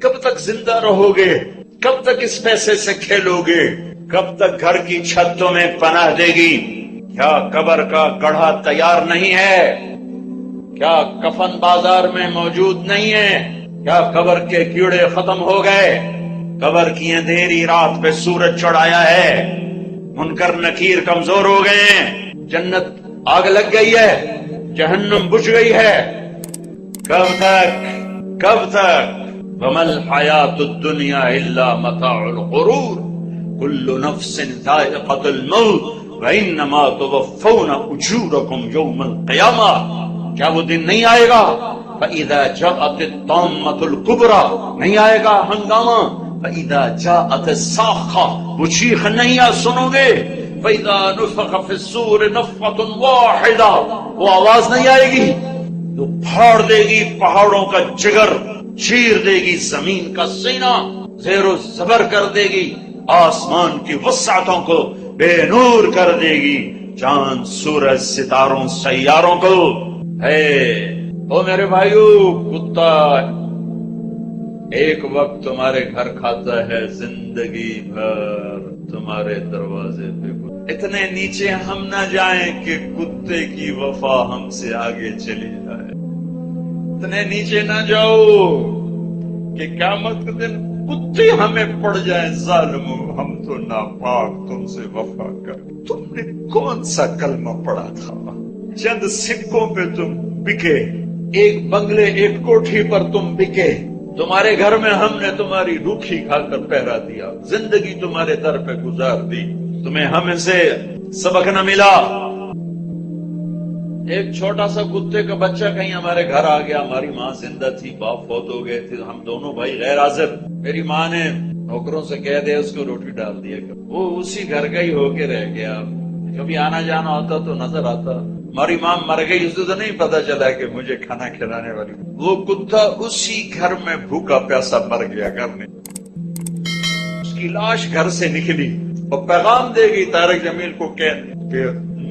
کب تک زندہ رہو گے؟ کب تک اس پیسے سے کھیلو گے؟ کب تک گھر کی چھت تمہیں پناہ دے گی؟ کیا قبر کا گڑھا تیار نہیں ہے؟ کیا کفن بازار میں موجود نہیں ہے؟ کیا قبر کے کیڑے ختم ہو گئے؟ قبر کی اندھیری رات پہ سورج چڑھایا ہے، منکر نکیر کمزور ہو گئے ہیں، جنت آگ لگ گئی ہے، جہنم بجھ گئی ہے۔ کب تک وَمَا الْحَيَاةُ الدُّنْيَا إِلَّا مَتَاعُ الْغُرُورِ كُلُّ نَفْسٍ ذَائِقَةُ الْمَوْتِ وَإِنَّمَا تُوَفَّوْنَ أُجُورَكُمْ يَوْمَ الْقِيَامَةِ۔ کیا وہ دن نہیں آئے گا؟ فَإِذَا جَاءَتِ الطَّامَّةُ الْكُبْرَى، نہیں آئے گا ہنگامہ؟ فَإِذَا جَاءَتِ الصَّاخَّةُ، وہ چیخ نہیں سنو گے؟ فَإِذَا نُفِخَ فِي الصُّورِ نَفْخَةٌ وَاحِدَةٌ، وہ آواز نہیں آئے گی تو پھاڑ دے گی پہاڑوں کا جگر، چیر دے گی زمین کا سینہ، زیر و زبر کر دے گی، آسمان کی وسعتوں کو بے نور کر دے گی، چاند سورج ستاروں سیاروں کو۔ او میرے بھائیو، کتا ایک وقت تمہارے گھر کھاتا ہے، زندگی بھر تمہارے دروازے پہ۔ اتنے نیچے ہم نہ جائیں کہ کتے کی وفا ہم سے آگے چلی جائے، اتنے نیچے نہ جاؤ کہ قیامت کے دن کتے ہمیں پڑ جائیں، ظالمو ہم تو ناپاک تم سے وفا کر۔ تم نے کون سا کلمہ پڑھا تھا؟ چند سکوں پہ تم بکے، ایک بنگلے ایک کوٹھی پر تم بکے، تمہارے گھر میں ہم نے تمہاری روکھی کھا کر پہرا دیا، زندگی تمہارے در پہ گزار دی، تمہیں ہم سے سبق نہ ملا۔ ایک چھوٹا سا کتے کا بچہ کہیں ہمارے گھر آ گیا، ہماری ماں زندہ تھی، باپ فوت ہو گئے تھے، ہم دونوں بھائی غیر حاضر، میری ماں نے نوکروں سے کہہ دیا اس کو روٹی ڈال دیا، وہ اسی گھر کا ہی ہو کے رہ گیا، کبھی آنا جانا ہوتا تو نظر آتا، ہماری ماں مر گئی، اسے تو نہیں پتا چلا کہ مجھے کھانا کھلانے والی، وہ کتا اسی گھر میں بھوکا پیاسا مر گیا، گھر میں اس کی لاش گھر سے نکلی اور پیغام دے گئی طارق جمیل کو کہ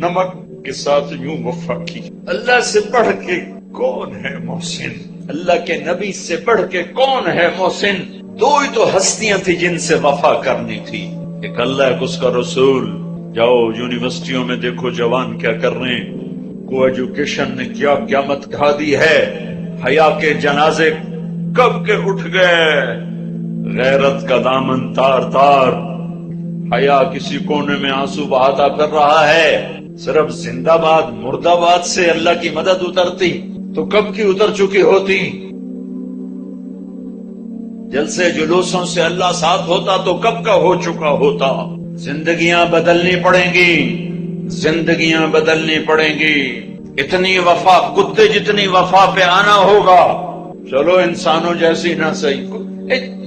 نمک کے ساتھ یوں وفا کی۔ اللہ سے بڑھ کے کون ہے محسن؟ اللہ کے نبی سے بڑھ کے کون ہے محسن؟ دو ہی تو ہستیاں تھی جن سے وفا کرنی تھی، ایک اللہ ایک اس کا رسول۔ جاؤ یونیورسٹیوں میں دیکھو جوان کیا کر رہے ہیں، کو ایجوکیشن نے کیا قیامت کھا دی ہے، حیا کے جنازے کب کے اٹھ گئے، غیرت کا دامن تار تار، حیا کسی کونے میں آنسو بہاتا پھر رہا ہے۔ صرف زندہ باد مردہ باد سے اللہ کی مدد اترتی تو کب کی اتر چکی ہوتی، جلسے جلوسوں سے اللہ ساتھ ہوتا تو کب کا ہو چکا ہوتا۔ زندگیاں بدلنی پڑیں گی، زندگیاں بدلنی پڑیں گی، اتنی وفا کتے جتنی وفا پہ آنا ہوگا۔ چلو انسانوں جیسی نہ صحیح،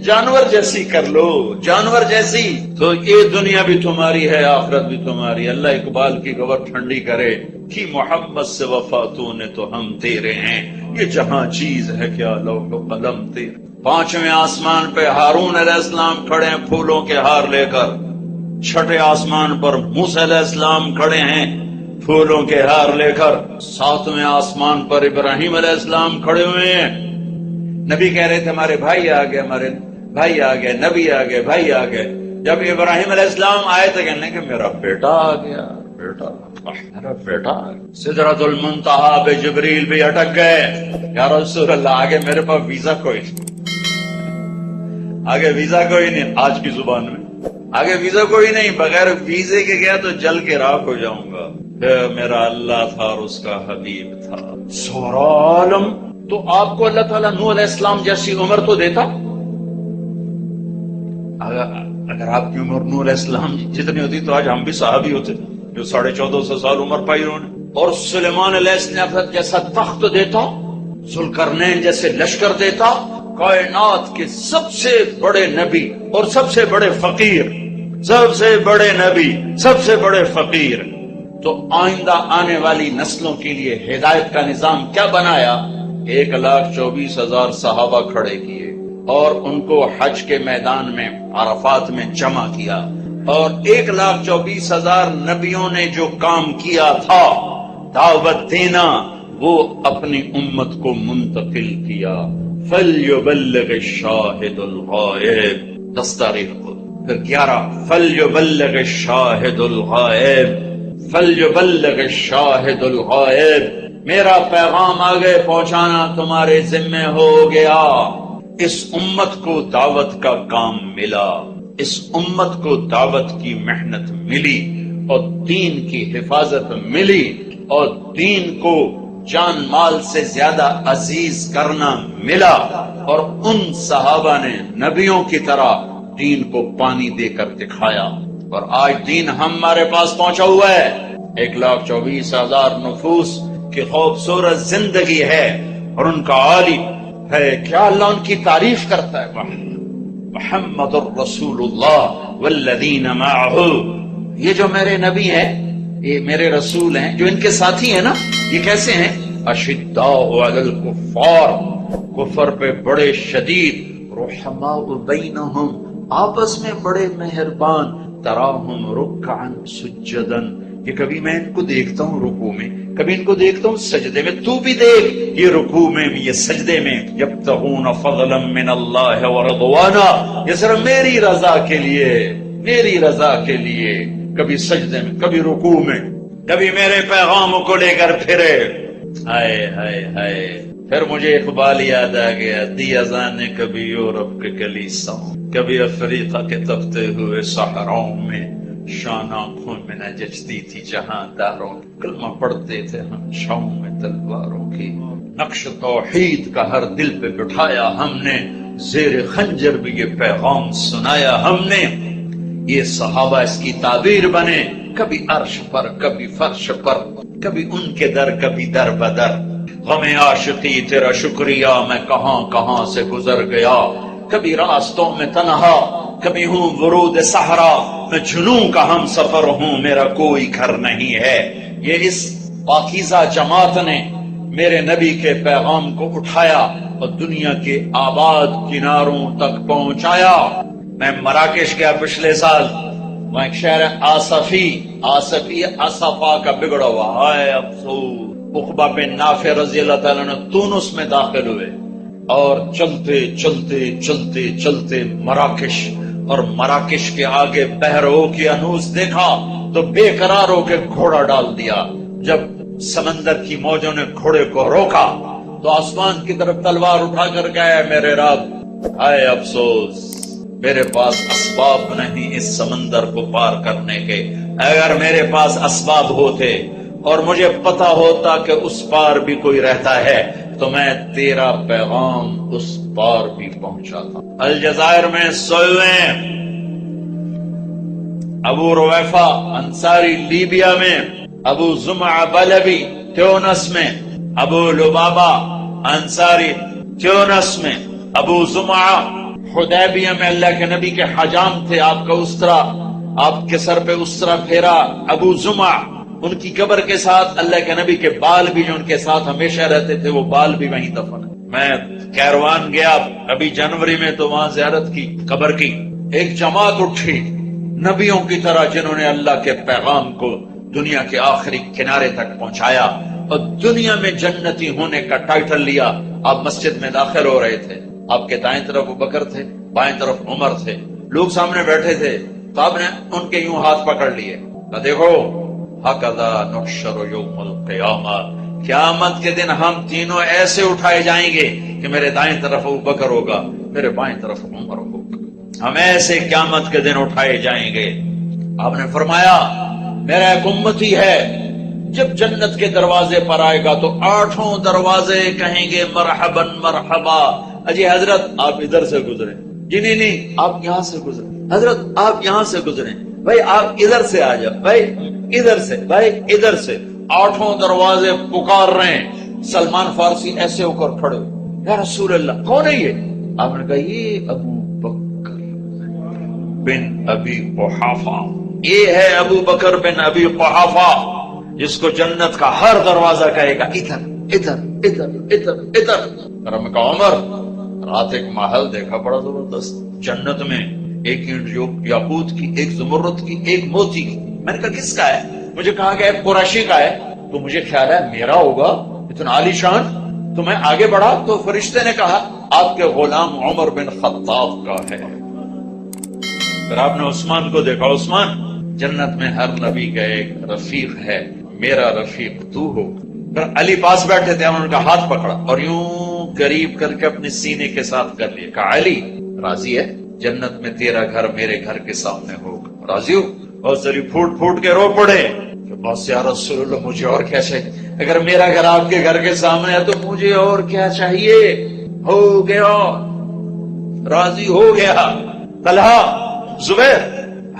جانور جیسی کر لو، جانور جیسی، تو یہ دنیا بھی تمہاری ہے، آخرت بھی تمہاری۔ اللہ اقبال کی گور ٹھنڈی کرے کہ محمد سے وفا تو نے تو ہم تیرے ہیں، یہ جہاں چیز ہے کیا لوح و قلم تیرے۔ پانچویں آسمان پہ ہارون علیہ السلام کھڑے ہیں پھولوں کے ہار لے کر، چھٹے آسمان پر موسیٰ علیہ السلام کھڑے ہیں پھولوں کے ہار لے کر، ساتویں آسمان پر ابراہیم علیہ السلام کھڑے ہوئے ہیں۔ نبی کہہ رہے تھے ہمارے بھائی آ گئے، ہمارے بھائی آ گئے، نبی آ گئے، بھائی آ گئے۔ جب ابراہیم علیہ السلام آئے تھے کہنے کہ میرا بیٹا آ گیا، بیٹا میرا بیٹا آ گیا۔ سدرۃ المنتہا پہ جبریل بھی اٹک گئے، یا رسول اللہ آگے میرے پاس ویزا کوئی نہیں، آگے ویزا کوئی نہیں، آج کی زبان میں آگے ویزا کوئی نہیں، بغیر ویزے کے گیا تو جل کے راکھ ہو جاؤں گا۔ میرا اللہ تھا اور اس کا حبیب تھا سورہ عالم۔ تو آپ کو اللہ تعالیٰ نوح علیہ السلام جیسی عمر تو دیتا، اگر آپ کی عمر نوح علیہ السلام جتنی ہوتی تو آج ہم بھی صحابی ہوتے، جو 1450 سال عمر پائی انہوں نے۔ اور سلیمان علیہ السلام جیسا تخت دیتا، ذوالقرنین جیسے لشکر دیتا، کائنات کے سب سے بڑے نبی اور سب سے بڑے فقیر، سب سے بڑے نبی، سب سے بڑے فقیر، تو آئندہ آنے والی نسلوں کے لیے ہدایت کا نظام کیا بنایا؟ 1,24,000 صحابہ کھڑے کیے اور ان کو حج کے میدان میں عرفات میں جمع کیا، اور 1,24,000 نبیوں نے جو کام کیا تھا دعوت دینا، وہ اپنی امت کو منتقل کیا۔ فَلْيُبَلِّغِ الشَّاهِدُ الْغَائِبِ 10 تاریخ کو. پھر 11 فَلْيُبَلِّغِ الشَّاهِدُ الْغَائِبِ فَلْيُبَلِّغِ الشَّاهِدُ الْغَائِبِ. میرا پیغام آگے پہنچانا تمہارے ذمہ ہو گیا. اس امت کو دعوت کا کام ملا، اس امت کو دعوت کی محنت ملی اور دین کی حفاظت ملی اور دین کو جان مال سے زیادہ عزیز کرنا ملا. اور ان صحابہ نے نبیوں کی طرح دین کو پانی دے کر دکھایا. اور آج دین ہمارے پاس پہنچا ہوا ہے. 1,24,000 نفوس کی خوبصورت زندگی ہے اور ان کا عالی ہے. کیا اللہ ان کی تعریف کرتا ہے؟ محمد الرسول اللہ والذین معہ. یہ جو میرے نبی ہیں، یہ میرے رسول ہیں، جو ان کے ساتھی ہیں نا، یہ کیسے ہیں؟ اشداء علی الکفار، کفر پہ بڑے شدید، رحماء بینہم، آپس میں بڑے مہربان، تراہم رکعا سجدا. یہ کبھی میں ان کو دیکھتا ہوں رکوع میں، کبھی ان کو دیکھتا ہوں سجدے میں. تو بھی دیکھ، یہ رکوع میں، یہ سجدے میں، یبتغون فضلا من اللہ ورضوانا، یہ صرف میری رضا کے لیے، میری رضا کے لیے. کبھی سجدے میں، کبھی رکوع میں، کبھی میرے پیغاموں کو لے کر پھرے. ہائے ہائے ہائے. پھر مجھے اقبال یاد آ گیا، دی اذان کبھی یورپ کے کلیساؤں، کبھی افریقہ کے تپتے ہوئے صحراؤں میں، شان آنکھوں میں نہ جچتی تھی جہاں داروں، کلمہ پڑھتے تھے ہم چھاؤں میں تلواروں کی. نقش توحید کا ہر دل پہ بٹھایا ہم نے، زیر خنجر بھی یہ پیغام سنایا ہم نے. یہ صحابہ اس کی تعبیر بنے، کبھی عرش پر، کبھی فرش پر، کبھی ان کے در، کبھی در بدر. غم عاشقی تیرا شکریہ میں کہاں کہاں سے گزر گیا. کبھی راستوں میں تنہا، کبھی ہوں ورود صحرا، میں جنوں کا ہم سفر ہوں، میرا کوئی گھر نہیں ہے. یہ اس پاکیزہ جماعت نے میرے نبی کے پیغام کو اٹھایا اور دنیا کے آباد کناروں تک پہنچایا. میں مراکش گیا پچھلے سال، وہاں ایک شہر ہے آصفی اصفا کا بگڑا ہوا. ہائے افسوس، عقبہ بن نافع رضی اللہ تعالیٰ نے تونس میں داخل ہوئے اور چلتے چلتے چلتے چلتے مراکش، اور مراکش کے آگے بحر اوقیانوس دیکھا تو بے قرار ہو کے گھوڑا ڈال دیا. جب سمندر کی موجوں نے گھوڑے کو روکا تو آسمان کی طرف تلوار اٹھا کر گئے میرے رب. ہائے افسوس، میرے پاس اسباب نہیں اس سمندر کو پار کرنے کے. اگر میرے پاس اسباب ہوتے اور مجھے پتا ہوتا کہ اس پار بھی کوئی رہتا ہے تو میں تیرا پیغام اس پار بھی پہنچاتا. الجزائر میں سوئے ابو رویفہ انصاری لیبیا میں، ابو زمعہ بلبی تیونس میں، ابو لبابہ انصاری تیونس میں، ابو زمعہ حدیبیہ میں اللہ کے نبی کے حجام تھے، آپ کا استرا، آپ کے سر پہ استرا پھیرا. ابو زمعہ، ان کی قبر کے ساتھ اللہ کے نبی کے بال بھی جو ان کے ساتھ ہمیشہ رہتے تھے، وہ بال بھی وہیں دفن ہے. میں کیروان گیا ابھی جنوری میں تو وہاں زیارت کی قبر کی. ایک جماعت اٹھی نبیوں کی طرح جنہوں نے اللہ کے پیغام کو دنیا کے آخری کنارے تک پہنچایا اور دنیا میں جنتی ہونے کا ٹائٹل لیا. آپ مسجد میں داخل ہو رہے تھے، آپ کے دائیں طرف ابوبکر تھے، بائیں طرف عمر تھے، لوگ سامنے بیٹھے تھے تو آپ نے ان کے یوں ہاتھ پکڑ لیے. دیکھو ہکذا نحشر یوم القیامہ، قیامت کے دن ہم تینوں ایسے اٹھائے جائیں گے کہ میرے دائیں طرف ابوبکر ہوگا، میرے بائیں طرف عمر ہوگا. ہم ایسے قیامت کے دن اٹھائے جائیں گے. آپ نے فرمایا میرا ایک امتی ہے، جب جنت کے دروازے پر آئے گا تو 8 دروازے کہیں گے مرحباً مرحبا. اجی حضرت آپ ادھر سے گزرے، جی نہیں آپ یہاں سے گزرے، حضرت آپ یہاں سے گزرے، بھائی آپ ادھر سے آ جاؤ، بھائی ادھر سے، بھائی ادھر سے. 8 دروازے پکار رہے ہیں. سلمان فارسی ایسے ہو کر کھڑے، یا رسول اللہ کون ہے یہ؟ آپ نے کہا یہ ابو بکر بن ابی قحافہ، یہ ہے ابو بکر بن ابی قحافہ جس کو جنت کا ہر دروازہ کہے گا ادھر ادھر ادھر ادھر ادھر. میں کہا عمر، رات ایک محل دیکھا بڑا زبردست، جنت میں ایک اینٹ یاقوت کی، ایک زمرد کی، ایک موتی کی. میں نے کہا کس کا ہے؟ مجھے کہا کہ ایک قریشی کا ہے. تو مجھے خیال ہے میرا ہوگا، اتنا عالی شان. تو میں آگے بڑھا تو فرشتے نے کہا آپ کے غلام عمر بن خطاب کا ہے۔ پھر آپ نے عثمان کو دیکھا، عثمان جنت میں ہر نبی کا ایک رفیق ہے، میرا رفیق تو ہو۔ پھر علی پاس بیٹھے تھے، انہوں نے کا ہاتھ پکڑا اور یوں قریب کر کے اپنے سینے کے ساتھ کر لیا، کہا علی راضی ہے؟ جنت میں تیرا گھر میرے گھر کے سامنے ہوگا، راضی ہو؟ بہت ساری پھوٹ پھوٹ کے رو پڑے کہ بس یا رسول اللہ مجھے اور کیا چاہیے، اگر میرا گھر آپ کے گھر کے سامنے ہے تو مجھے اور کیا چاہیے؟ ہو گیا، راضی ہو گیا۔ طلحہ، زبیر،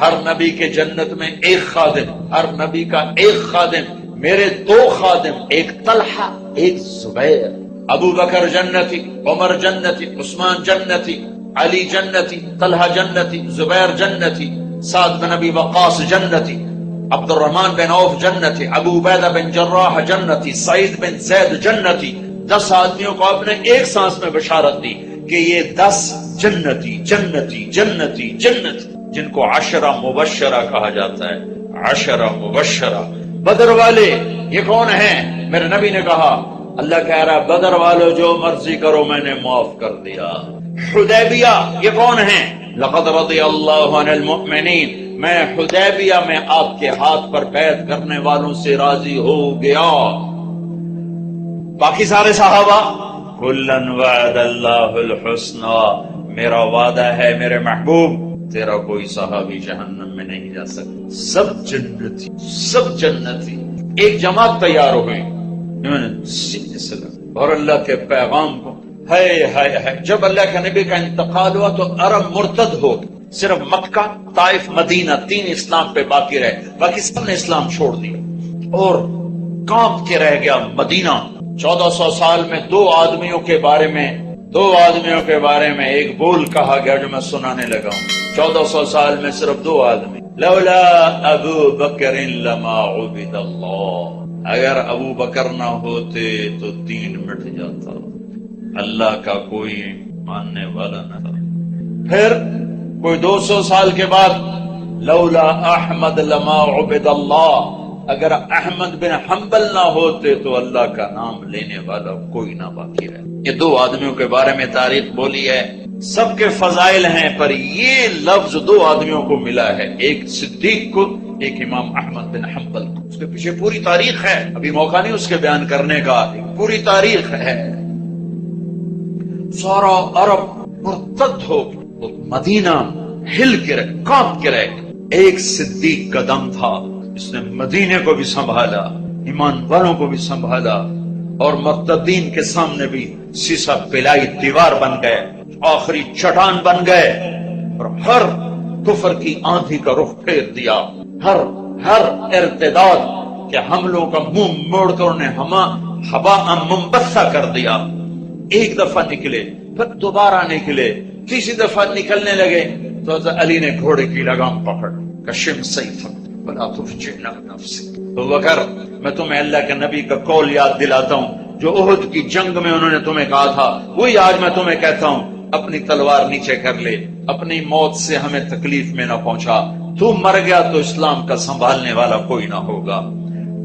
ہر نبی کے جنت میں ایک خادم، ہر نبی کا ایک خادم، میرے دو خادم، ایک طلحہ ایک زبیر۔ ابو بکر جنتی، عمر جنتی، عثمان جنتی، علی جنتی، طلحہ جنتی، زبیر جنتی، سعد بن ابی وقاص جنتی، عبد الرحمن بن عوف جنتی، ابو عبیدہ بن جراح جنتی، سعید بن زید جنتی۔ 10 آدمیوں کو آپ نے ایک سانس میں بشارت دی کہ یہ 10 جنتی جنتی جنتی جنتی، جن کو 10 مبشرہ کہا جاتا ہے، 10 مبشرہ۔ بدر والے یہ کون ہیں؟ میرے نبی نے کہا، اللہ کہہ رہا بدر والو جو مرضی کرو میں نے معاف کر دیا۔ حدیبیہ یہ کون ہیں؟ لقد رضی اللہ عن المؤمنین، میں حدیبیہ میں آپ کے ہاتھ پر بیعت کرنے والوں سے راضی ہو گیا۔ باقی سارے صحابہ، کلن وعد اللہ الحسنى، میرا وعدہ ہے میرے محبوب تیرا کوئی صحابی جہنم میں نہیں جا سکتا، سب جنتی، سب جنتی۔ ایک جماعت تیار ہو گئی اور اللہ کے پیغام کو ہے جب اللہ کے نبی کا انتقال ہوا تو عرب مرتد ہو، صرف مکہ، طائف، مدینہ 3 اسلام پہ باقی رہے، باقی سب نے اسلام چھوڑ دیا اور کانپ کے رہ گیا مدینہ۔ 1400 سال میں 2 آدمیوں کے بارے میں ایک بول کہا گیا جو میں سنانے لگا ہوں۔ 1400 سال میں صرف 2 آدمی، لولا ابو بکر لما عبد اللہ، اگر ابو بکر نہ ہوتے تو دین مٹ جاتا، اللہ کا کوئی ماننے والا نہ تھا۔ پھر کوئی 200 سال کے بعد، لولا احمد لما عبد اللہ، اگر احمد بن حنبل نہ ہوتے تو اللہ کا نام لینے والا کوئی نہ باقی رہے۔ یہ 2 آدمیوں کے بارے میں تاریخ بولی ہے، سب کے فضائل ہیں، پر یہ لفظ 2 آدمیوں کو ملا ہے، ایک صدیق کو، ایک امام احمد بن حنبل کو۔ اس کے پیچھے پوری تاریخ ہے، ابھی موقع نہیں اس کے بیان کرنے کا، پوری تاریخ ہے۔ سارا عرب مرتد ہو، مدینہ ہل کے رہ، کانپ کے رہ۔ ایک صدیق کا دم تھا، اس نے مدینے کو بھی سنبھالا، ایمان والوں کو بھی سنبھالا، اور مرتدین کے سامنے بھی سیسا پلائی دیوار بن گئے، آخری چٹان بن گئے، اور ہر کفر کی آندھی کا رخ پھیر دیا، ہر ارتداد کے حملوں کا منہ موڑ کر انہیں ہوا منبثہ کر دیا۔ ایک دفعہ نکلے، پھر دوبارہ نکلے، تیسری دفعہ نکلنے لگے تو حضرت علی نے گھوڑے کی لگام پکڑ، کشم سیفک ولا تفجعنا نفسک۔ ابو بکر، میں تمہیں اللہ کے نبی کا قول یاد دلاتا ہوں جو احد کی جنگ میں انہوں نے تمہیں کہا تھا، وہی آج میں تمہیں کہتا ہوں، اپنی تلوار نیچے کر لے، اپنی موت سے ہمیں تکلیف میں نہ پہنچا، تو مر گیا تو اسلام کا سنبھالنے والا کوئی نہ ہوگا۔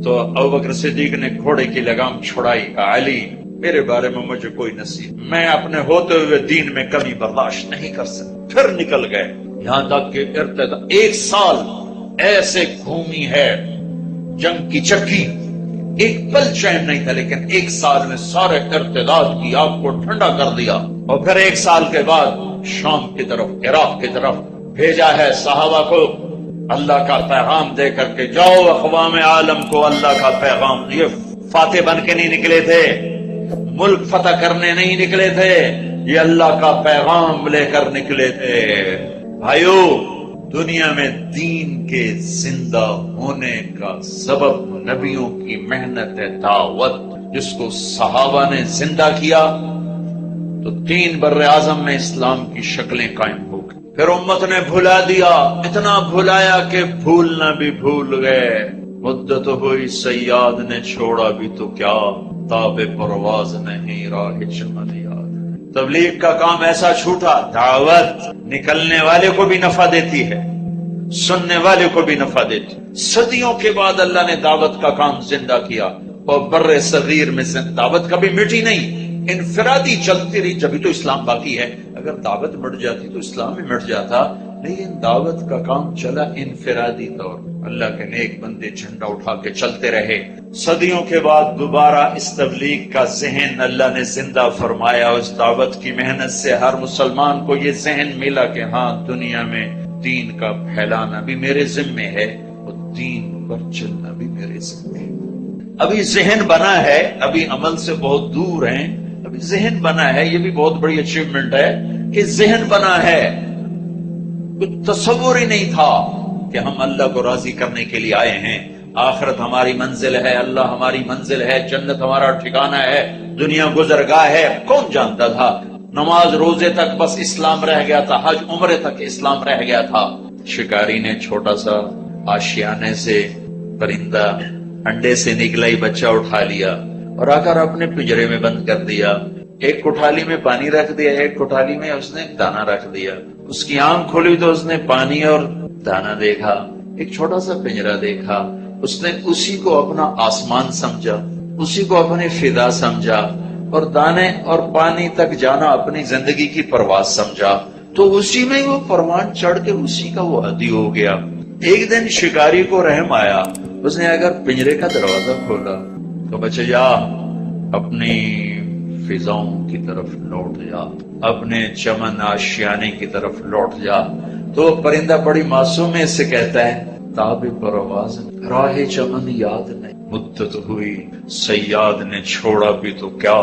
تو ابو بکر صدیق نے گھوڑے کی لگام چھڑائی، کہا علی میرے بارے میں مجھے کوئی نصیحت، میں اپنے ہوتے ہوئے دین میں کمی برداشت نہیں کر سکتا۔ پھر نکل گئے، یہاں تک کہ ارتداد 1 سال ایسے گھومی ہے جنگ کی چکی، ایک پل چین نہیں تھا، لیکن 1 سال میں سارے ارتداد کی آگ کو ٹھنڈا کر دیا۔ اور پھر 1 سال کے بعد شام کی طرف، عراق کی طرف بھیجا ہے صحابہ کو اللہ کا پیغام دے کر کے، جاؤ اقوام عالم کو اللہ کا پیغام۔ یہ فاتح بن کے نہیں نکلے تھے، ملک فتح کرنے نہیں نکلے تھے، یہ اللہ کا پیغام لے کر نکلے تھے۔ بھائیو، دنیا میں دین کے زندہ ہونے کا سبب نبیوں کی محنت ہے، دعوت، جس کو صحابہ نے زندہ کیا تو 3 بر اعظم میں اسلام کی شکلیں قائم ہو گئی۔ پھر امت نے بھلا دیا، اتنا بھلایا کہ بھولنا بھی بھول گئے۔ مدت ہوئی سیاد نے چھوڑا بھی تو کیا، تاب پرواز نہیں راہ چمن یاد۔ تبلیغ کا کام ایسا چھوٹا، دعوت نکلنے والے کو بھی نفع دیتی ہے، سننے والے کو بھی نفع دیتی۔ صدیوں کے بعد اللہ نے دعوت کا کام زندہ کیا، اور بر صغیر میں سے دعوت کبھی مٹی نہیں، انفرادی چلتی رہی، جبھی تو اسلام باقی ہے۔ اگر دعوت مٹ جاتی تو اسلام ہی مٹ جاتا، لیکن دعوت کا کام چلا انفرادی طور۔ اللہ کے نیک بندے جھنڈا اٹھا کے چلتے رہے۔ صدیوں کے بعد دوبارہ اس تبلیغ کا ذہن اللہ نے زندہ فرمایا۔ اس دعوت کی محنت سے ہر مسلمان کو یہ ذہن ملا کہ ہاں، دنیا میں دین کا پھیلانا بھی میرے ذمے ہے اور دین پر چلنا بھی میرے ذمے ہے۔ ابھی ذہن بنا ہے، ابھی عمل سے بہت دور ہیں، ابھی ذہن بنا ہے۔ یہ بھی بہت بڑی اچیومنٹ ہے کہ ذہن بنا ہے۔ کچھ تصور ہی نہیں تھا کہ ہم اللہ کو راضی کرنے کے لیے آئے ہیں۔ آخرت ہماری منزل ہے، اللہ ہماری منزل ہے، جنت ہمارا ٹھکانہ ہے، دنیا گزرگاہ ہے۔ کون جانتا تھا؟ نماز روزے تک بس اسلام رہ گیا تھا، حج عمرے تک اسلام رہ گیا تھا۔ شکاری نے چھوٹا سا آشیانے سے پرندہ انڈے سے نکلا ہی بچہ اٹھا لیا اور آ کر اپنے پنجرے میں بند کر دیا۔ ایک کوٹھالی میں پانی رکھ دیا، ایک کوٹھالی میں اس نے دانا رکھ دیا۔ اس کی آنکھ کھولی تو اس نے پانی اور دانا دیکھا، ایک چھوٹا سا پنجرا دیکھا۔ اس نے اسی کو اپنا آسمان سمجھا، اسی کو اپنی فضا سمجھا، اور دانے اور پانی تک جانا اپنی زندگی کی پرواز سمجھا۔ تو اسی میں وہ پروان چڑھ کے اسی کا وہ عادی ہو گیا۔ ایک دن شکاری کو رحم آیا، اس نے اگر پنجرے کا دروازہ کھولا تو بچے جا، اپنی فضاؤں کی طرف لوٹ جا، اپنے چمن آشیانے کی طرف لوٹ جا۔ تو پرندہ بڑی معصومی سے کہتا ہے، تاب پرواز راہ چمن یاد نہیں، مدت ہوئی صیاد نے چھوڑا بھی تو کیا،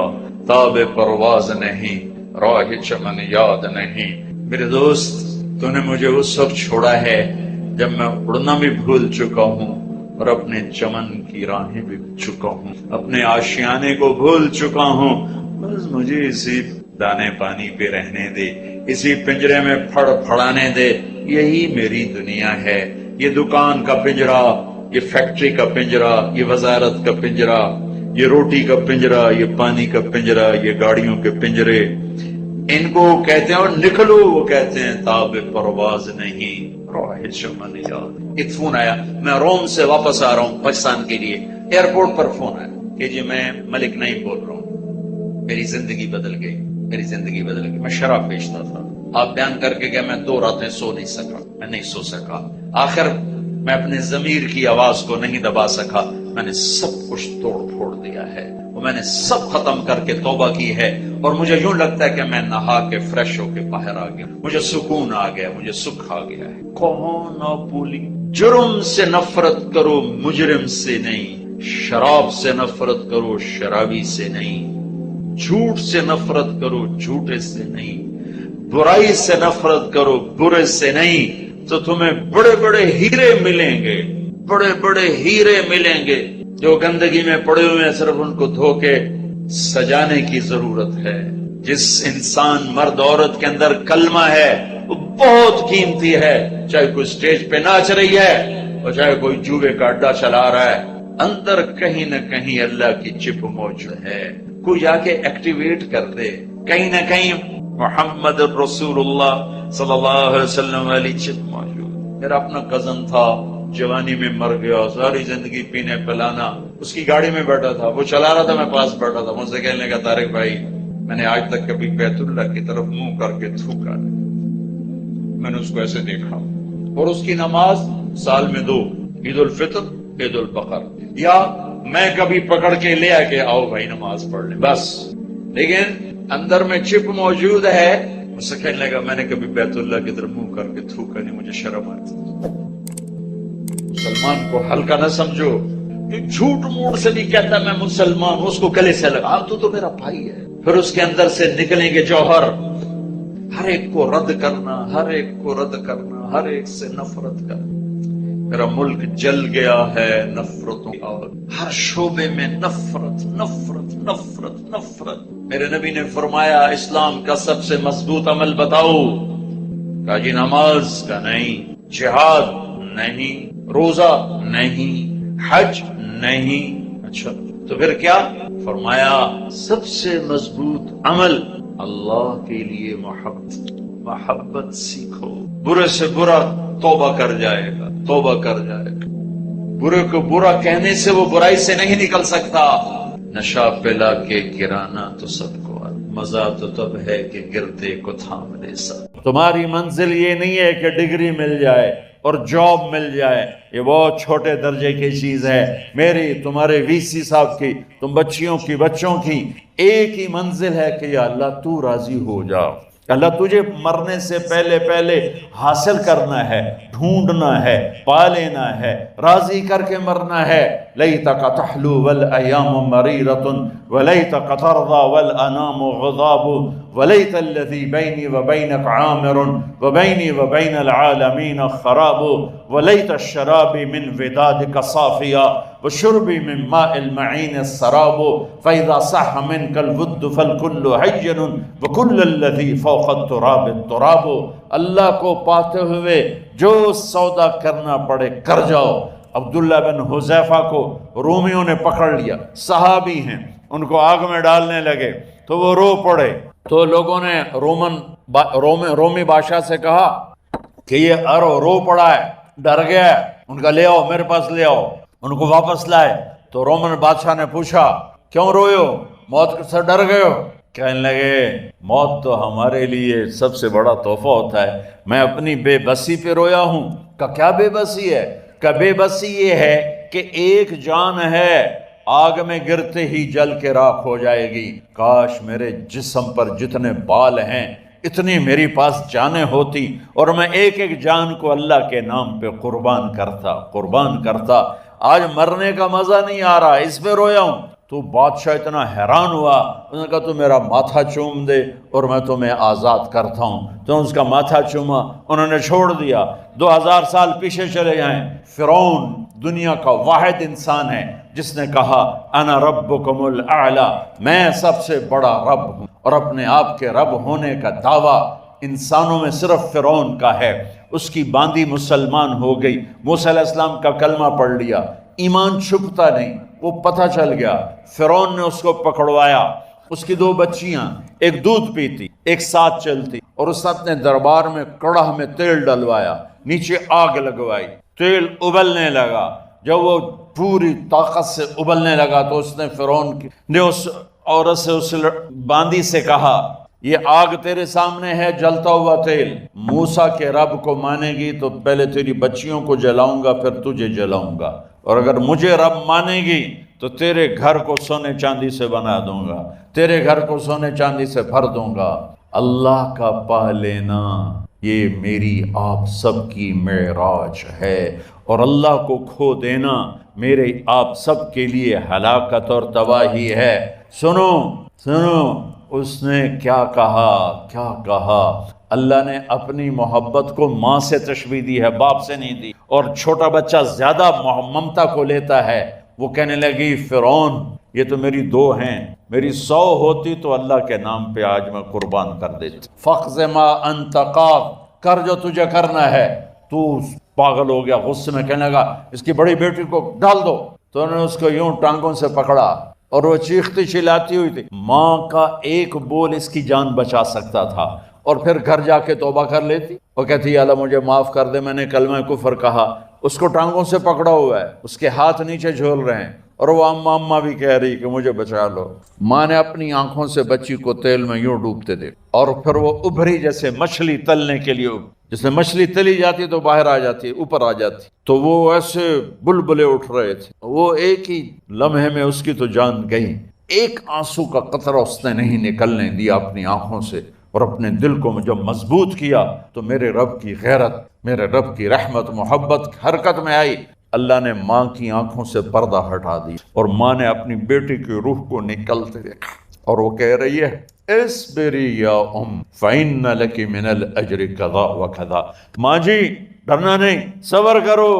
تاب پرواز نہیں راہ چمن یاد نہیں۔ میرے دوست، تو نے مجھے اس وقت چھوڑا ہے جب میں اڑنا بھی بھول چکا ہوں اور اپنے چمن کی راہیں بھی چکا ہوں، اپنے آشیانے کو بھول چکا ہوں۔ بس مجھے اسی دانے پانی پہ رہنے دے، اسی پنجرے میں پھڑ پھڑانے دے۔ یہی میری دنیا ہے، یہ دکان کا پنجرا، یہ فیکٹری کا پنجرا، یہ وزارت کا پنجرا، یہ روٹی کا پنجرا، یہ پانی کا پنجرا، یہ گاڑیوں کے پنجرے۔ ان کو کہتے ہیں اور نکلو، وہ کہتے ہیں تاب پرواز نہیں راہ چمن یاد۔ ایک فون آیا، میں روم سے واپس آ رہا ہوں پاکستان کے لیے۔ ایئرپورٹ پر فون آیا کہ جی میں ملک نہیں بول رہا ہوں، میری زندگی بدل گئی، میری زندگی بدل گئی۔ میں شراب بیچتا تھا، آپ بیان کر کے کہ میں 2 راتیں سو نہیں سکا، میں نہیں سو سکا۔ آخر میں اپنے ضمیر کی آواز کو نہیں دبا سکا، میں نے سب کچھ توڑ پھوڑ دیا ہے، وہ میں نے سب ختم کر کے توبہ کی ہے، اور مجھے یوں لگتا ہے کہ میں نہا کے فریش ہو کے باہر آ گیا، مجھے سکون آ گیا، مجھے سکھ آ گیا ہے۔ کون نہ بولی، جرم سے نفرت کرو مجرم سے نہیں، شراب سے نفرت کرو شرابی سے نہیں، جھوٹ سے نفرت کرو جھوٹے سے نہیں، برائی سے نفرت کرو برے سے نہیں، تو تمہیں بڑے بڑے ہیرے ملیں گے، بڑے بڑے ہیرے ملیں گے۔ جو گندگی میں پڑے ہوئے ہیں صرف ان کو دھو کے سجانے کی ضرورت ہے۔ جس انسان مرد عورت کے اندر کلمہ ہے وہ بہت قیمتی ہے، چاہے کوئی سٹیج پہ ناچ رہی ہے اور چاہے کوئی جوے کا اڈا چلا رہا ہے، اندر کہیں نہ کہیں اللہ کی چپ موجود ہے۔ کوئی جا کے ایکٹیویٹ کر دے، کہیں نہ کہیں محمد رسول اللہ صلی اللہ علیہ وسلم والی چپ موجود۔ میرا اپنا کزن تھا، جوانی میں مر گیا، ساری زندگی پینے پلانا، اس کی گاڑی میں بیٹھا تھا، وہ چلا رہا تھا، میں پاس بیٹھا تھا، مجھ سے کہنے لگا طارق بھائی میں نے آج تک کبھی بیت اللہ کی طرف منہ کر کے تھوکا نہیں۔ میں نے اس کو ایسے دیکھا، اور اس کی نماز سال میں 2، عید الفطر عید البقر، یا میں کبھی پکڑ کے لے آ کے آؤ بھائی نماز پڑھ لیں بس، لیکن اندر میں چپ موجود ہے۔ اس سے کہنے لگا میں نے کبھی بیت اللہ کی طرف منہ کر کے تھوکا نہیں، مجھے شرم آتی۔ مسلمان کو ہلکا نہ سمجھو، کہ جھوٹ موڑ سے بھی کہتا میں مسلمان ہوں، اس کو گلے سے لگا، تو میرا بھائی ہے۔ پھر اس کے اندر سے نکلیں گے جوہر، ہر ایک کو رد کرنا، ہر ایک کو رد کرنا، ہر ایک سے نفرت کرنا۔ میرا ملک جل گیا ہے نفرتوں کا، ہر شعبے میں نفرت نفرت نفرت نفرت۔ میرے نبی نے فرمایا اسلام کا سب سے مضبوط عمل بتاؤ، کہا جی نماز کا نہیں، جہاد نہیں، روزہ نہیں، حج نہیں۔ اچھا تو پھر کیا؟ فرمایا سب سے مضبوط عمل اللہ کے لیے محبت سیکھو۔ برے سے برا توبہ کر جائے گا، توبہ کر جائے گا، برے کو برا کہنے سے وہ برائی سے نہیں نکل سکتا۔ نشہ پلا کے گرانا تو سب کو مزہ تو تب ہے کہ گرتے کو تھام لے ساتھ۔ تمہاری منزل یہ نہیں ہے کہ ڈگری مل جائے اور جاب مل جائے، یہ بہت چھوٹے درجے کی چیز ہے۔ میری، تمہارے وی سی صاحب کی، تم بچیوں کی، بچوں کی ایک ہی منزل ہے کہ یا اللہ تو راضی ہو جا۔ اللہ تجھے مرنے سے پہلے حاصل کرنا ہے، ڈھونڈنا ہے، پا لینا ہے، راضی کر کے مرنا ہے۔ لیتک تحلو والایام مریرۃ ولیتک ترضی والانام غضاب ولیت الذی بینی وبینک عامر وبینی وبین العالمین خراب ولیت الشراب من ودادک صافیا وشربی من ماء المعین السراب فاذا صح منک الود فالکل حین وکل الذی فوق التراب التراب۔ اللہ کو پاتے ہوئے جو سودا کرنا پڑے کر جاؤ۔ عبداللہ بن حذیفہ کو رومیوں نے پکڑ لیا، صحابی ہیں، ان کو آگ میں ڈالنے لگے تو وہ رو پڑے، تو لوگوں نے رومی بادشاہ سے کہا کہ یہ رو پڑا ہے، ڈر گیا ہے، ان کا لے آؤ، میرے پاس لے آؤ۔ ان کو واپس لائے تو رومن بادشاہ نے پوچھا کیوں روئے ہو، موت سے ڈر گئے ہو؟ کہنے لگے موت تو ہمارے لیے سب سے بڑا تحفہ ہوتا ہے، میں اپنی بے بسی پہ رویا ہوں۔ کہ کیا بے بسی ہے؟ کہ بے بسی یہ ہے کہ ایک جان ہے، آگ میں گرتے ہی جل کے راکھ ہو جائے گی، کاش میرے جسم پر جتنے بال ہیں اتنی میری پاس جانیں ہوتی اور میں ایک ایک جان کو اللہ کے نام پہ قربان کرتا۔ آج مرنے کا مزہ نہیں آ رہا، اس پہ رویا ہوں۔ تو بادشاہ اتنا حیران ہوا، انہوں نے کہا تو میرا ماتھا چوم دے اور میں تمہیں آزاد کرتا ہوں۔ تو اس کا ماتھا چوما، انہوں نے چھوڑ دیا۔ 2000 سال پیچھے چلے جائیں، فرعون دنیا کا واحد انسان ہے جس نے کہا انا ربکم الاعلی، میں سب سے بڑا رب ہوں، اور اپنے آپ کے رب ہونے کا دعویٰ انسانوں میں صرف فرعون کا ہے۔ اس کی باندی مسلمان ہو گئی، موسیٰ علیہ السلام کا کلمہ پڑھ لیا، ایمان چھپتا نہیں، وہ پتہ چل گیا۔ فرعون نے اس کو پکڑوایا، اس کی 2 بچیاں، ایک دودھ پیتی ایک ساتھ چلتی، اور اس نے اپنے دربار میں کڑاہ میں تیل ڈلوایا، نیچے آگ لگوائی، تیل ابلنے لگا۔ جب وہ پوری طاقت سے ابلنے لگا تو اس نے فرعون نے اس عورت سے، اس باندی سے کہا یہ آگ تیرے سامنے ہے، جلتا ہوا تیل، موسیٰ کے رب کو مانے گی تو پہلے تیری بچیوں کو جلاؤں گا، پھر تجھے جلاؤں گا، اور اگر مجھے رب مانے گی تو تیرے گھر کو سونے چاندی سے بنا دوں گا، تیرے گھر کو سونے چاندی سے بھر دوں گا۔ اللہ کا پا لینا یہ میری آپ سب کی معراج ہے، اور اللہ کو کھو دینا میرے آپ سب کے لیے ہلاکت اور تباہی ہے۔ سنو اس نے کیا کہا؟ اللہ نے اپنی محبت کو ماں سے تشبیہ دی ہے، باپ سے نہیں دی، اور چھوٹا بچہ زیادہ ممتا کو لیتا ہے۔ وہ کہنے لگی فرعون یہ تو میری 2 ہیں، میری 100 ہوتی تو اللہ کے نام پہ آج میں قربان کر دیتی۔ فَاقْضِ مَا أَنْتَ قَاضٍ، کر جو تجھے کرنا ہے۔ تو پاگل ہو گیا، غصے میں کہنے لگا اس کی بڑی بیٹی کو ڈال دو۔ تو انہوں نے اس کو یوں ٹانگوں سے پکڑا اور وہ چیختی چلاتی ہوئی تھی۔ ماں کا ایک بول اس کی جان بچا سکتا تھا، اور پھر گھر جا کے توبہ کر لیتی اور کہتی یا اللہ مجھے معاف کر دے، میں نے کلمہ کفر کہا۔ اس کو ٹانگوں سے پکڑا ہوا ہے، اس کے ہاتھ نیچے جھول رہے ہیں، اور وہ اماں بھی کہہ رہی کہ مجھے بچا لو۔ ماں نے اپنی آنکھوں سے بچی کو تیل میں یوں ڈوبتے دیکھا، اور پھر وہ ابھری جیسے مچھلی تلنے کے لیے، جیسے مچھلی تلی جاتی تو باہر آ جاتی، اوپر آ جاتی، تو وہ ایسے بلبلے اٹھ رہے تھے۔ وہ ایک ہی لمحے میں اس کی تو جان گئی، ایک آنسو کا قطرہ اس نے نہیں نکلنے دیا اپنی آنکھوں سے، اور اپنے دل کو جب مضبوط کیا تو میرے رب کی غیرت، میرے رب کی رحمت، محبت حرکت میں آئی۔ اللہ نے ماں کی آنکھوں سے پردہ ہٹا دی، اور ماں نے اپنی بیٹی کی روح کو نکلتے دیکھا، اور وہ کہہ رہی ہے اصبری یا فإن لک من الأجر کذا وکذا۔ ماں جی ڈرنا نہیں، صبر کرو،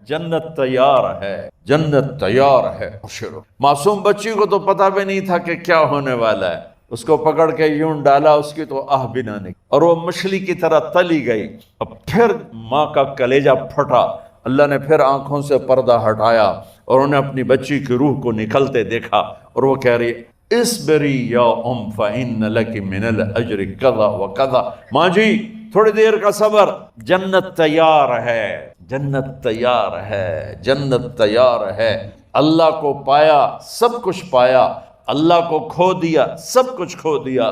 جنت تیار ہے، جنت تیار ہے، ابشرو۔ معصوم بچی کو تو پتہ بھی نہیں تھا کہ کیا ہونے والا ہے، اس کو پکڑ کے یوں ڈالا، اس کی تو آہ بھی نہ نکلی، اور وہ مچھلی کی طرح تلی گئی۔ اب پھر ماں کا کلیجہ پھٹا، اللہ نے پھر آنکھوں سے پردہ ہٹایا، اور انہیں اپنی بچی کی روح کو نکلتے دیکھا، اور وہ کہہ رہی اصبری یا فإن لک من الأجر کذا وکذا۔ ماں جی تھوڑی دیر کا صبر، جنت تیار ہے، جنت تیار ہے، جنت تیار ہے۔ اللہ کو پایا، سب کچھ پایا، اللہ کو کھو دیا، سب کچھ کھو دیا۔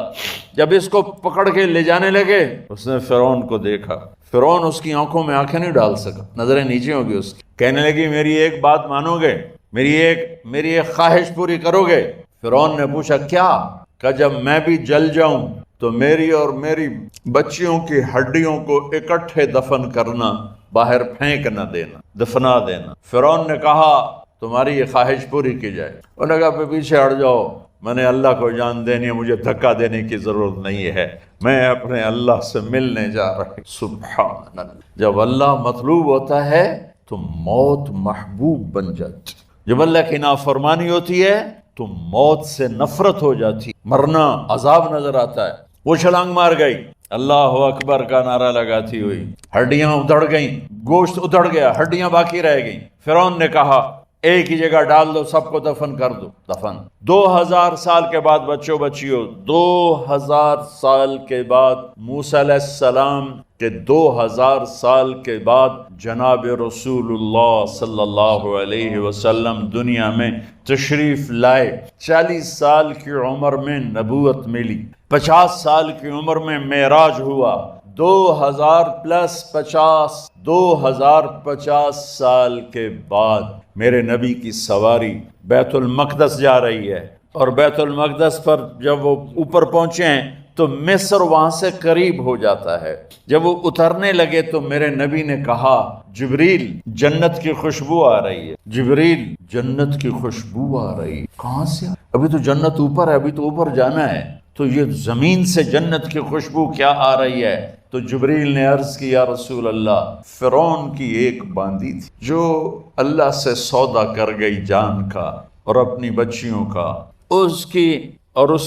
جب اس کو پکڑ کے لے جانے لگے، اس نے فرعون کو دیکھا، فرعون اس کی آنکھوں میں آنکھیں نہیں ڈال سکا، نظریں نیچے ہوگی اس کی۔ کہنے لگی میری ایک بات مانو گے، میری ایک خواہش پوری کرو گے؟ فرعون نے پوچھا کیا؟ کہ جب میں بھی جل جاؤں تو میری اور میری بچیوں کی ہڈیوں کو اکٹھے دفن کرنا، باہر پھینک نہ دینا، دفنا دینا۔ فرعون نے کہا تمہاری یہ خواہش پوری کی جائے۔ انہوں نے کہا پیچھے ہٹ جاؤ، میں نے اللہ کو جان دینی ہے، مجھے دھکا دینے کی ضرورت نہیں ہے، میں اپنے اللہ سے ملنے جا رہا ہوں۔ سبحان اللہ، جب اللہ مطلوب ہوتا ہے تو موت محبوب بن جاتی، جب اللہ کی نافرمانی ہوتی ہے تو موت سے نفرت ہو جاتی، مرنا عذاب نظر آتا ہے۔ وہ چھلانگ مار گئی، اللہ اکبر کا نعرہ لگاتی ہوئی، ہڈیاں ادھڑ گئیں، گوشت ادھڑ گیا، ہڈیاں باقی رہ گئیں۔ فرعون نے کہا ایک ہی جگہ ڈال دو، سب کو دفن کر دو۔ دفن 2000 سال کے بعد بچوں بچیوں، 2000 سال کے بعد موسیٰ علیہ السلام کے 2000 سال کے بعد جناب رسول اللہ صلی اللہ علیہ وسلم دنیا میں تشریف لائے۔ 40 سال کی عمر میں نبوت ملی، 50 سال کی عمر میں معراج ہوا، 2050 سال کے بعد میرے نبی کی سواری بیت المقدس جا رہی ہے، اور بیت المقدس پر جب وہ اوپر پہنچے ہیں تو مصر وہاں سے قریب ہو جاتا ہے۔ جب وہ اترنے لگے تو میرے نبی نے کہا جبریل جنت کی خوشبو آ رہی ہے، جبریل جنت کی خوشبو آ رہی ہے۔ کہاں سے؟ ابھی تو جنت اوپر ہے، ابھی تو اوپر جانا ہے، تو یہ زمین سے جنت کی خوشبو کیا آ رہی ہے؟ تو جبریل نے عرض کی یا رسول اللہ، فرعون کی ایک باندی تھی جو اللہ سے سودا کر گئی جان کا اور اپنی بچیوں کا، اس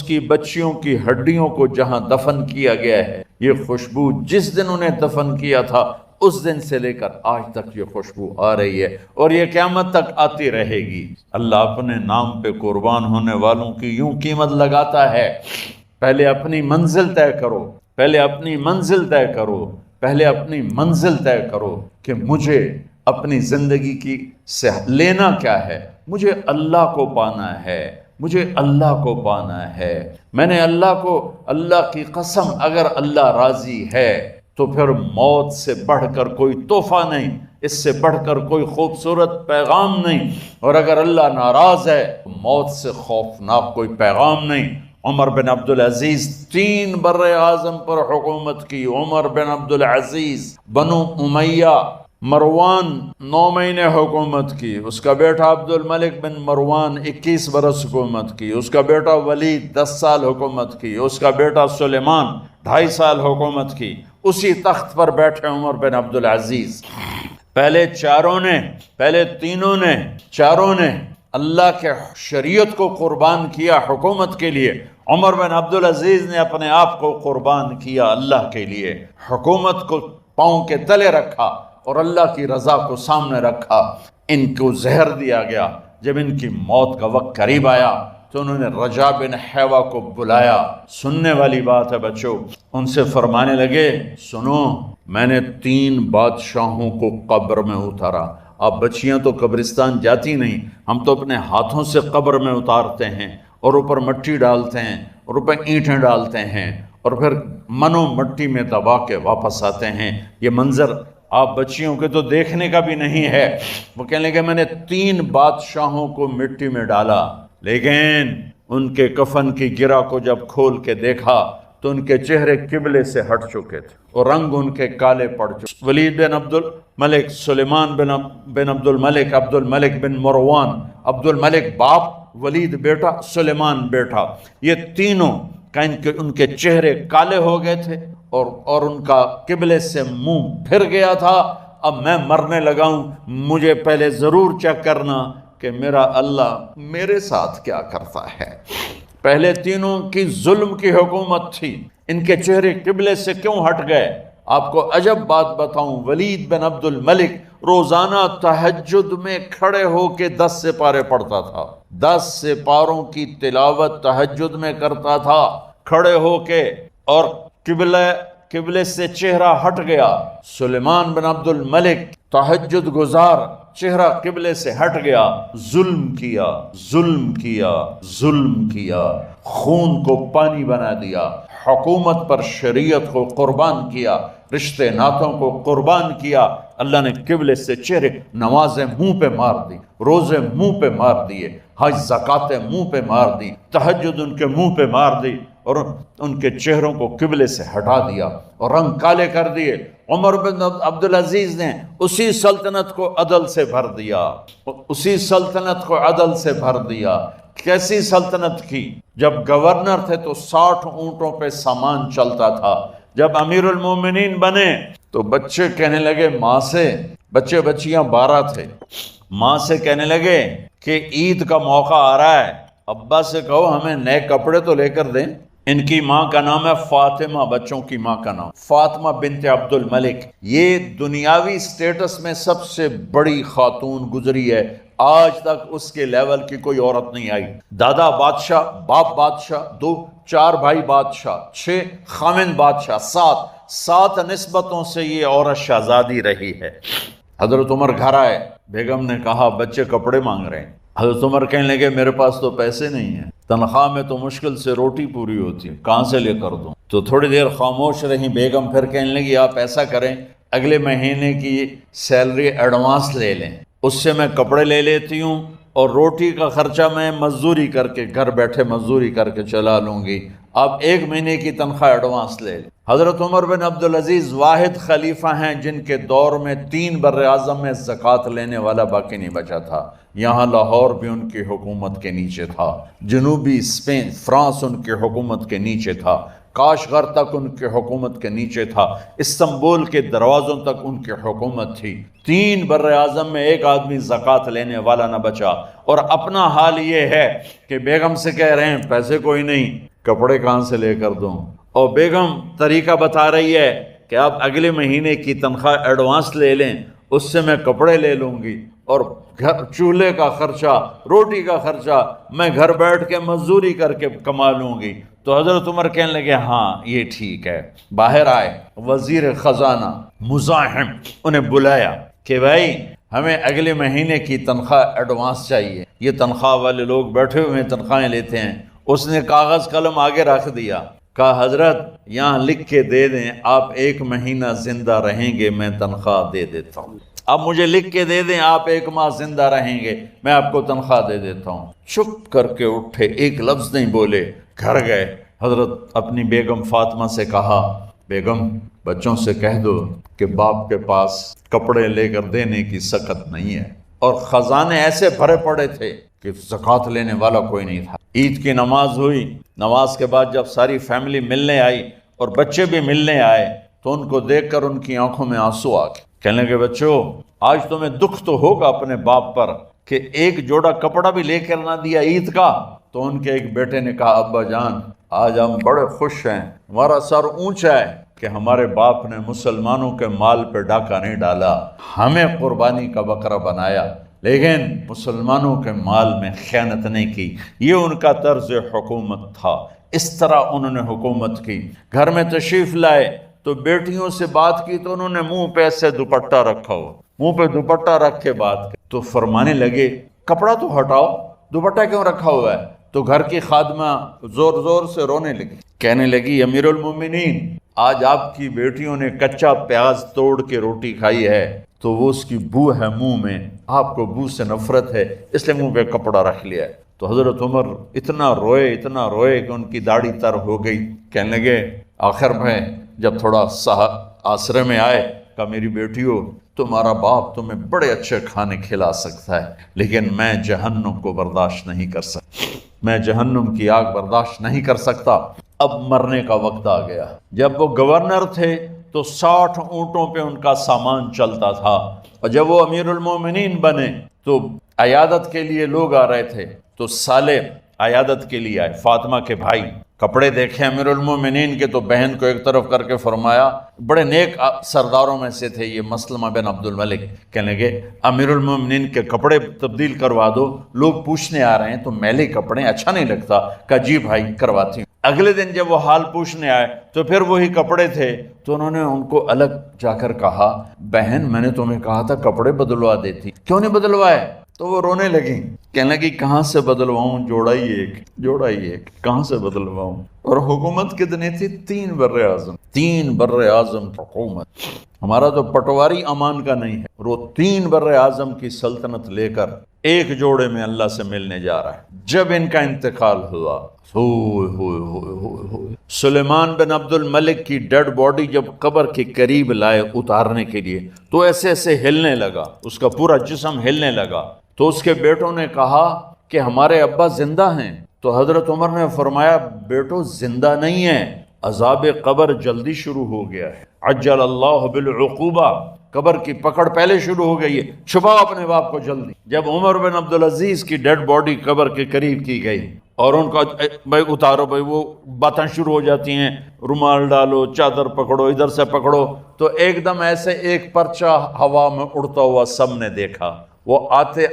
کی بچیوں کی ہڈیوں کو جہاں دفن کیا گیا ہے، یہ خوشبو جس دن انہیں دفن کیا تھا اس دن سے لے کر آج تک یہ خوشبو آ رہی ہے، اور یہ قیامت تک آتی رہے گی۔ اللہ اپنے نام پہ قربان ہونے والوں کی یوں قیمت لگاتا ہے، پہلے اپنی منزل طے کرو، پہلے اپنی منزل طے کرو، پہلے اپنی منزل طے کرو کہ مجھے اپنی زندگی کی سے لینا کیا ہے، مجھے اللہ کو پانا ہے، مجھے اللہ کو پانا ہے۔ میں نے اللہ کی قسم، اگر اللہ راضی ہے تو پھر موت سے بڑھ کر کوئی تحفہ نہیں، اس سے بڑھ کر کوئی خوبصورت پیغام نہیں، اور اگر اللہ ناراض ہے تو موت سے خوفناک کوئی پیغام نہیں۔ عمر بن عبدالعزیز 3 بر اعظم پر حکومت کی، عمر بن عبدالعزیز، بنو امیہ، مروان 9 مہینے حکومت کی، اس کا بیٹا عبد الملک بن مروان 21 برس حکومت کی، اس کا بیٹا ولید 10 سال حکومت کی، اس کا بیٹا سلیمان 2.5 سال حکومت کی۔ اسی تخت پر بیٹھے عمر بن عبدالعزیز۔ پہلے چاروں نے اللہ کے شریعت کو قربان کیا حکومت کے لیے، عمر بن عبدالعزیز نے اپنے آپ کو قربان کیا اللہ کے لیے، حکومت کو پاؤں کے تلے رکھا اور اللہ کی رضا کو سامنے رکھا۔ ان کو زہر دیا گیا، جب ان کی موت کا وقت قریب آیا تو انہوں نے رجا بن حیوہ کو بلایا۔ سننے والی بات ہے بچوں، ان سے فرمانے لگے سنو، میں نے 3 بادشاہوں کو قبر میں اتارا۔ اب بچیاں تو قبرستان جاتی نہیں، ہم تو اپنے ہاتھوں سے قبر میں اتارتے ہیں، اور اوپر مٹی ڈالتے ہیں، اور اوپر اینٹیں ڈالتے ہیں، اور پھر منو مٹی میں دبا کے واپس آتے ہیں۔ یہ منظر آپ بچیوں کے تو دیکھنے کا بھی نہیں ہے۔ وہ کہنے لگے میں نے 3 بادشاہوں کو مٹی میں ڈالا، لیکن ان کے کفن کی گرہ کو جب کھول کے دیکھا تو ان کے چہرے قبلے سے ہٹ چکے تھے اور رنگ ان کے کالے پڑ چکے۔ ولید بن عبد الملک، سلیمان بن عبد الملک بن مروان، عبد الملک باپ، ولید بیٹا، سلیمان بیٹا، یہ تینوں ان کے چہرے کالے ہو گئے تھے اور ان کا قبلے سے منہ پھر گیا تھا۔ اب میں مرنے لگا ہوں، مجھے پہلے ضرور چیک کرنا کہ میرا اللہ میرے ساتھ کیا کرتا ہے۔ پہلے تینوں کی ظلم کی حکومت تھی، ان کے چہرے قبلے سے کیوں ہٹ گئے؟ آپ کو عجب بات بتاؤں، ولید بن عبد الملک روزانہ تہجد میں کھڑے ہو کے 10 سپارے پڑھتا تھا، 10 سپاروں کی تلاوت تہجد میں کرتا تھا کھڑے ہو کے، اور قبلے سے چہرہ ہٹ گیا۔ سلیمان بن عبد الملک تہجد گزار چہرہ قبلے سے ہٹ گیا، ظلم کیا، ظلم کیا، ظلم کیا، خون کو پانی بنا دیا، حکومت پر شریعت کو قربان کیا، رشتے ناتوں کو قربان کیا، اللہ نے قبلے سے چہرے، نمازیں منہ پہ مار دی، روزے منہ پہ مار دیے، حج زکاتیں منہ پہ مار دی، تہجد ان کے منہ پہ مار دی، اور ان کے چہروں کو قبلے سے ہٹا دیا اور رنگ کالے کر دیے۔ عمر بن عبدالعزیز نے اسی سلطنت کو عدل سے بھر دیا، اسی سلطنت کو عدل سے بھر دیا۔ کیسی سلطنت کی؟ جب گورنر تھے تو 60 اونٹوں پہ سامان چلتا تھا، جب امیر المومنین بنے تو بچے کہنے لگے ماں سے، بچے بچیاں 12 تھے، ماں سے کہنے لگے کہ عید کا موقع آ رہا ہے، ابا سے کہو ہمیں نئے کپڑے تو لے کر دیں۔ ان کی ماں کا نام ہے فاطمہ، بچوں کی ماں کا نام فاطمہ بنت عبد الملک۔ یہ دنیاوی سٹیٹس میں سب سے بڑی خاتون گزری ہے، آج تک اس کے لیول کی کوئی عورت نہیں آئی۔ دادا بادشاہ، باپ بادشاہ، 4 بھائی بادشاہ، 6 خامند بادشاہ، 7 نسبتوں سے یہ عورت شہزادی رہی ہے۔ حضرت عمر گھر آئے، بیگم نے کہا بچے کپڑے مانگ رہے ہیں۔ حضرت عمر کہنے لگے میرے پاس تو پیسے نہیں ہیں، تنخواہ میں تو مشکل سے روٹی پوری ہوتی ہے، کہاں سے لے کر دوں؟ تو تھوڑی دیر خاموش رہی بیگم، پھر کہنے لگی آپ ایسا کریں، اگلے مہینے کی سیلری ایڈوانس لے لیں، اس سے میں کپڑے لے لیتی ہوں اور روٹی کا خرچہ میں مزدوری کر کے، گھر بیٹھے مزدوری کر کے چلا لوں گی، آپ 1 مہینے کی تنخواہ ایڈوانس لے لیں۔ حضرت عمر بن عبدالعزیز واحد خلیفہ ہیں جن کے دور میں 3 بر اعظم میں زکوٰۃ لینے والا باقی نہیں بچا تھا۔ یہاں لاہور بھی ان کی حکومت کے نیچے تھا، جنوبی اسپین فرانس ان کی حکومت کے نیچے تھا، کاشغر تک ان کی حکومت کے نیچے تھا، استنبول کے دروازوں تک ان کی حکومت تھی۔ 3 بر اعظم میں ایک آدمی زکوٰۃ لینے والا نہ بچا، اور اپنا حال یہ ہے کہ بیگم سے کہہ رہے ہیں پیسے کوئی نہیں، کپڑے کہاں سے لے کر دوں؟ اور بیگم طریقہ بتا رہی ہے کہ آپ اگلے مہینے کی تنخواہ ایڈوانس لے لیں، اس سے میں کپڑے لے لوں گی، اور چولہے کا خرچہ، روٹی کا خرچہ میں گھر بیٹھ کے مزدوری کر کے کما لوں گی۔ تو حضرت عمر کہنے لگے ہاں یہ ٹھیک ہے۔ باہر آئے وزیر خزانہ مزاحم، انہیں بلایا کہ بھائی ہمیں اگلے مہینے کی تنخواہ ایڈوانس چاہیے، یہ تنخواہ والے لوگ بیٹھے ہوئے تنخواہیں لیتے ہیں۔ اس نے کاغذ قلم آگے رکھ دیا، کہا حضرت یہاں لکھ کے دے دیں، آپ 1 مہینہ زندہ رہیں گے میں تنخواہ دے دیتا ہوں، اب مجھے لکھ کے دے دیں آپ 1 ماہ زندہ رہیں گے میں آپ کو تنخواہ دے دیتا ہوں۔ چپ کر کے اٹھے، ایک لفظ نہیں بولے، گھر گئے۔ حضرت اپنی بیگم فاطمہ سے کہا بیگم بچوں سے کہہ دو کہ باپ کے پاس کپڑے لے کر دینے کی سخت نہیں ہے، اور خزانے ایسے بھرے پڑے تھے کہ زکوٰۃ لینے والا کوئی نہیں تھا۔ عید کی نماز ہوئی، نماز کے بعد جب ساری فیملی ملنے آئی اور بچے بھی ملنے آئے تو ان کو دیکھ کر ان کی آنکھوں میں آنسو آ گئے۔ کہنے لگے بچوں آج تمہیں دکھ تو ہوگا اپنے باپ پر کہ ایک جوڑا کپڑا بھی لے کر نہ دیا عید کا۔ تو ان کے ایک بیٹے نے کہا ابا جان آج ہم بڑے خوش ہیں، ہمارا سر اونچا ہے کہ ہمارے باپ نے مسلمانوں کے مال پہ ڈاکہ نہیں ڈالا، ہمیں قربانی کا بکرا بنایا، لیکن مسلمانوں کے مال میں خیانت نہیں کی۔ یہ ان کا طرز حکومت تھا، اس طرح انہوں نے حکومت کی۔ گھر میں تشریف لائے تو بیٹیوں سے بات کی تو انہوں نے منہ پہ ایسے دوپٹہ رکھا ہو، منہ پہ دوپٹہ رکھ کے بات کی تو فرمانے لگے کپڑا تو ہٹاؤ، دوپٹہ کیوں رکھا ہوا ہے؟ تو گھر کی خادمہ زور زور سے رونے لگی، کہنے لگی امیر المومنین آج آپ کی بیٹیوں نے کچا پیاز توڑ کے روٹی کھائی ہے تو وہ اس کی بو ہے منہ میں، آپ کو بو سے نفرت ہے اس لیے منہ پہ کپڑا رکھ لیا ہے۔ تو حضرت عمر اتنا روئے کہ ان کی داڑھی تر ہو گئی۔ کہنے لگے آخر میں جب تھوڑا آسرے میں آئے کہا میری بیٹیوں تمہارا باپ تمہیں بڑے اچھے کھانے کھلا سکتا ہے لیکن میں جہنم کو برداشت نہیں کر سکتا، میں جہنم کی آگ برداشت نہیں کر سکتا۔ اب مرنے کا وقت آ گیا۔ جب وہ گورنر تھے تو 60 اونٹوں پہ ان کا سامان چلتا تھا، اور جب وہ امیر المومنین بنے تو عیادت کے لیے لوگ آ رہے تھے تو سالے عیادت کے لیے آئے، فاطمہ کے بھائی کپڑے دیکھے امیر المومنین کے تو بہن کو ایک طرف کر کے فرمایا، بڑے نیک سرداروں میں سے تھے یہ مسلمہ بن عبد الملک، کہنے لگے امیر المومنین کے کپڑے تبدیل کروا دو، لوگ پوچھنے آ رہے ہیں تو میلے کپڑے اچھا نہیں لگتا۔ کہا جی بھائی کرواتی ہوں۔ اگلے دن جب وہ حال پوچھنے آئے تو پھر وہی کپڑے تھے، تو انہوں نے ان کو الگ جا کر کہا، بہن میں نے تمہیں کہا تھا کپڑے بدلوا دیتی، کیوں نہیں بدلوائے؟ تو وہ رونے لگیں، کہنے لگی کہاں سے بدلواؤں، جوڑا ہی ایک کہاں سے بدلواؤں؟ اور حکومت کتنی تھی؟ 3 بر اعظم حکومت۔ ہمارا تو پٹواری امان کا نہیں ہے، وہ 3 بر اعظم کی سلطنت لے کر ایک جوڑے میں اللہ سے ملنے جا رہا ہے۔ جب ان کا انتقال ہوا، سلیمان بن عبد الملک کی ڈیڈ باڈی جب قبر کے قریب لائے اتارنے کے لیے تو ایسے ایسے ہلنے لگا، اس کا پورا جسم ہلنے لگا۔ تو اس کے بیٹوں نے کہا کہ ہمارے ابا زندہ ہیں، تو حضرت عمر نے فرمایا بیٹو زندہ نہیں ہیں، عذاب قبر جلدی شروع ہو گیا ہے، عجل اللہ بالعقوبہ، قبر کی پکڑ پہلے شروع ہو گئی ہے، چھپاؤ اپنے باپ کو جلدی۔ جب عمر بن عبدالعزیز کی ڈیڈ باڈی قبر کے قریب کی گئی اور ان کا بھائی اتارو، بھائی وہ باتیں شروع ہو جاتی ہیں، رومال ڈالو، چادر پکڑو، ادھر سے پکڑو، تو ایک دم ایسے ایک پرچہ ہوا میں اڑتا ہوا سب نے دیکھا، وہ آتے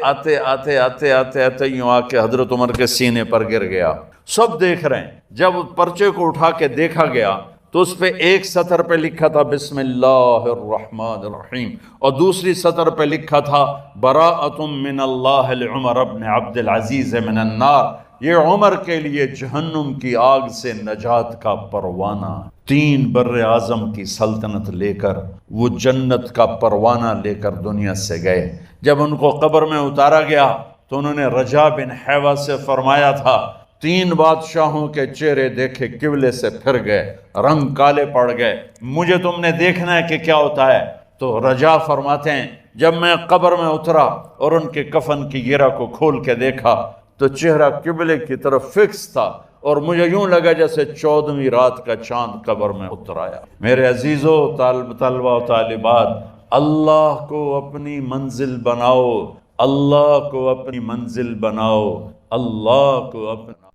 یوں آ کے حضرت عمر کے سینے پر گر گیا۔ سب دیکھ رہے ہیں، جب پرچے کو اٹھا کے دیکھا گیا تو اس پہ ایک سطر پہ لکھا تھا بسم اللہ الرحمن الرحیم، اور دوسری سطر پہ لکھا تھا براءۃ من اللہ لعمر بن عبد العزیز من النار، یہ عمر کے لیے جہنم کی آگ سے نجات کا پروانہ۔ 3 بر اعظم کی سلطنت لے کر وہ جنت کا پروانہ لے کر دنیا سے گئے۔ جب ان کو قبر میں اتارا گیا تو انہوں نے رجا بن حیوہ سے فرمایا تھا 3 بادشاہوں کے چہرے دیکھے قبلے سے پھر گئے، رنگ کالے پڑ گئے، مجھے تم نے دیکھنا ہے کہ کیا ہوتا ہے؟ تو رجا فرماتے ہیں جب میں قبر میں اترا اور ان کے کفن کی گرہ کو کھول کے دیکھا تو چہرہ قبلے کی طرف فکس تھا، اور مجھے یوں لگا جیسے 14ویں رات کا چاند قبر میں اتر آیا۔ میرے عزیزو، طلبہ و طالبات، اللہ کو اپنی منزل بناؤ، اللہ کو اپنی منزل بناؤ، اللہ کو اپنا